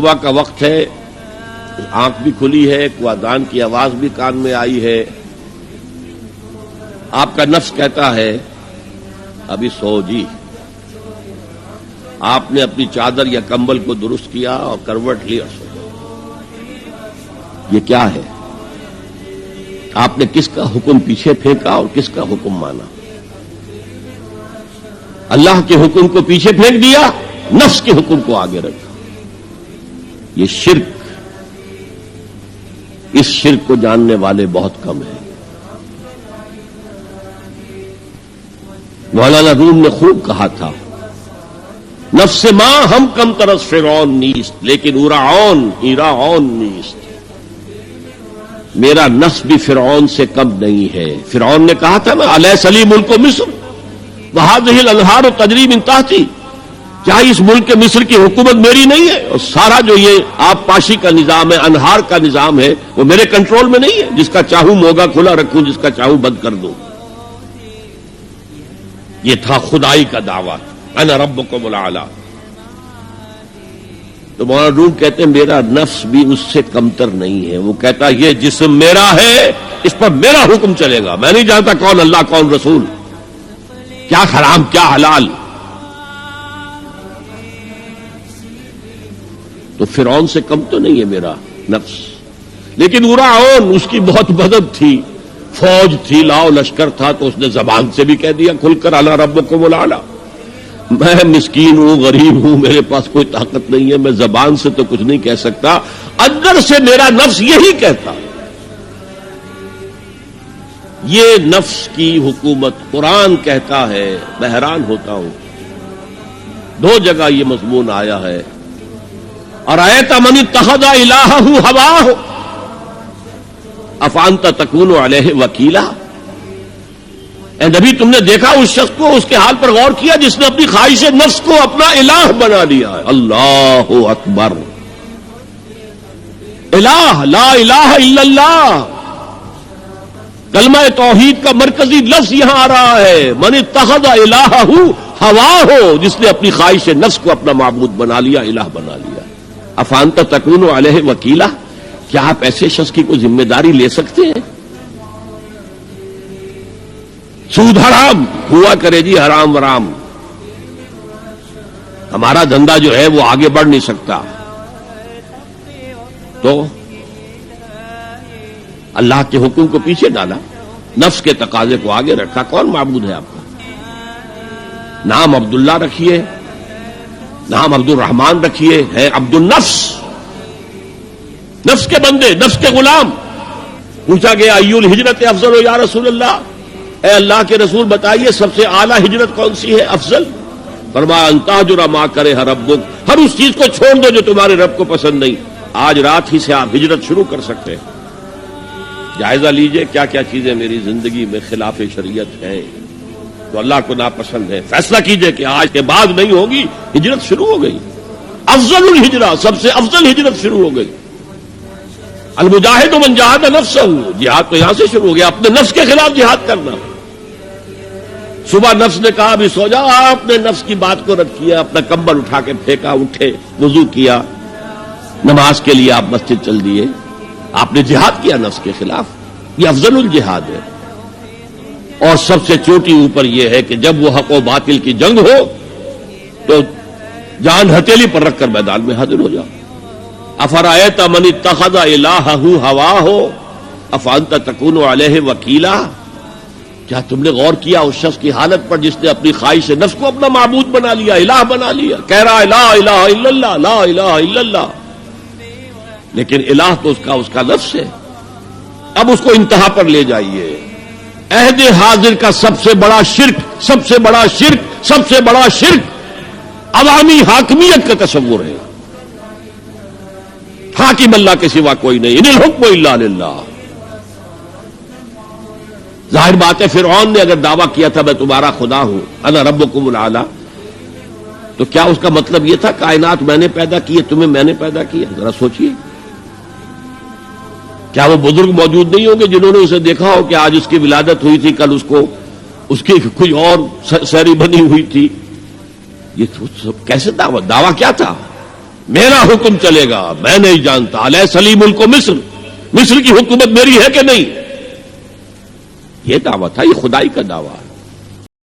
صبح کا وقت ہے، آنکھ بھی کھلی ہے، کوئی اذان کی آواز بھی کان میں آئی ہے. آپ کا نفس کہتا ہے ابھی سو جی. آپ نے اپنی چادر یا کمبل کو درست کیا اور کروٹ لی اور سو. یہ کیا ہے؟ آپ نے کس کا حکم پیچھے پھینکا اور کس کا حکم مانا؟ اللہ کے حکم کو پیچھے پھینک دیا، نفس کے حکم کو آگے رکھا. یہ شرک، اس شرک کو جاننے والے بہت کم ہیں. مولانا روم نے خوب کہا تھا، نفس ماں ہم کم ترس فرعون نیست لیکن ایراون نیست. میرا نفس بھی فرعون سے کم نہیں ہے. فرعون نے کہا تھا نا، الیس لی ملک مصر وہذہ الانہار تجری من تحتی، کیا اس ملک مصر کی حکومت میری نہیں ہے؟ اور سارا جو یہ آب پاشی کا نظام ہے، انہار کا نظام ہے، وہ میرے کنٹرول میں نہیں ہے؟ جس کا چاہوں موگا کھلا رکھوں، جس کا چاہوں بند کر دوں. یہ تھا خدائی کا دعویٰ، انا ربکم الاعلی. تو مولانا روم کہتے ہیں میرا نفس بھی اس سے کمتر نہیں ہے. وہ کہتا یہ جسم میرا ہے، اس پر میرا حکم چلے گا. میں نہیں جانتا کون اللہ کون رسول، کیا حرام کیا حلال. تو فرعون سے کم تو نہیں ہے میرا نفس. لیکن ایراون، اس کی بہت مدد تھی، فوج تھی، لاؤ لشکر تھا، تو اس نے زبان سے بھی کہہ دیا کھل کر انا ربکم الاعلی. میں مسکین ہوں، غریب ہوں، میرے پاس کوئی طاقت نہیں ہے، میں زبان سے تو کچھ نہیں کہہ سکتا، اندر سے میرا نفس یہی کہتا. یہ نفس کی حکومت قرآن کہتا ہے. میں حیران ہوتا ہوں، دو جگہ یہ مضمون آیا ہے. ارأیت من اتخذ الہہ ہواہ افانت تکون علیہ وکیلا. اے نبی، تم نے دیکھا اس شخص کو، اس کے حال پر غور کیا جس نے اپنی خواہش نفس کو اپنا الہ بنا لیا ہے. اللہ اکبر. الہ، لا الہ الا اللہ، کلمہ توحید کا مرکزی لفظ یہاں آ رہا ہے. من اتخذ الہہ ہواہ، جس نے اپنی خواہش نفس کو اپنا معبود بنا لیا، الہ بنا لیا. افانت تکون علیہ وکیلا، کیا آپ ایسے شخص کی کوئی ذمہ داری لے سکتے ہیں؟ سود حرام ہوا کرے جی، حرام ورام، ہمارا دھندا جو ہے وہ آگے بڑھ نہیں سکتا. تو اللہ کے حکم کو پیچھے ڈالا، نفس کے تقاضے کو آگے رکھا. کون معبود ہے آپ کا؟ نام عبداللہ رکھیے، نام عبد الرحمان رکھیے، ہے عبد النفس، نفس کے بندے، نفس کے غلام. پوچھا گیا ای الہجرت افضل یا رسول اللہ، اے اللہ کے رسول بتائیے سب سے اعلیٰ ہجرت کون سی ہے، افضل؟ فرمایا ان تہجر ما کرہ ربک، ہر اس چیز کو چھوڑ دو جو تمہارے رب کو پسند نہیں. آج رات ہی سے آپ ہجرت شروع کر سکتے ہیں. جائزہ لیجئے کیا کیا چیزیں میری زندگی میں خلاف شریعت ہیں، تو اللہ کو ناپسند ہے. فیصلہ کیجئے کہ آج کے بعد نہیں ہوگی. ہجرت شروع ہو گئی. افضل الہجرہ، سب سے افضل ہجرت شروع ہو گئی. المجاہد من جاہد نفسہ، جہاد تو یہاں سے شروع ہو گیا، اپنے نفس کے خلاف جہاد کرنا. صبح نفس نے کہا ابھی سو جاؤ، آپ نے نفس کی بات کو رد کیا، اپنا کمبل اٹھا کے پھینکا، اٹھے، وضو کیا، نماز کے لیے آپ مسجد چل دیے. آپ نے جہاد کیا نفس کے خلاف. یہ افضل الجہاد ہے. اور سب سے چوٹی اوپر یہ ہے کہ جب وہ حق و باطل کی جنگ ہو تو جان ہتھیلی پر رکھ کر میدان میں حاضر ہو جاؤ. افرأیت من اتخذ الہہ ہواہ افانت تکون علیہ وکیلا. کیا تم نے غور کیا اس شخص کی حالت پر جس نے اپنی خواہش نفس کو اپنا معبود بنا لیا، الہ بنا لیا، کہہ رہا ہے لا الہ الا اللہ، لا الہ الا اللہ، لیکن الہ تو اس کا نفس ہے. اب اس کو انتہا پر لے جائیے. عہد حاضر کا سب سے بڑا شرک، سب سے بڑا شرک، سب سے بڑا شرک عوامی حاکمیت کا تصور ہے. حاکم اللہ کے سوا کوئی نہیں، ان الحکم الا للہ. ظاہر بات ہے فرعون نے اگر دعویٰ کیا تھا میں تمہارا خدا ہوں، انا ربکم الاعلی، تو کیا اس کا مطلب یہ تھا کائنات میں نے پیدا کی ہے، تمہیں میں نے پیدا کیا؟ ذرا سوچیے. کیا وہ بزرگ موجود نہیں ہوں گے جنہوں نے اسے دیکھا ہو کہ آج اس کی ولادت ہوئی تھی، کل اس کی کوئی اور سیری بنی ہوئی تھی؟ یہ کیسے دعویٰ کیا تھا؟ میرا حکم چلے گا، میں نہیں جانتا. الیس لی ملک مصر، مصر کی حکومت میری ہے کہ نہیں؟ یہ دعویٰ تھا، یہ خدائی کا دعویٰ ہے.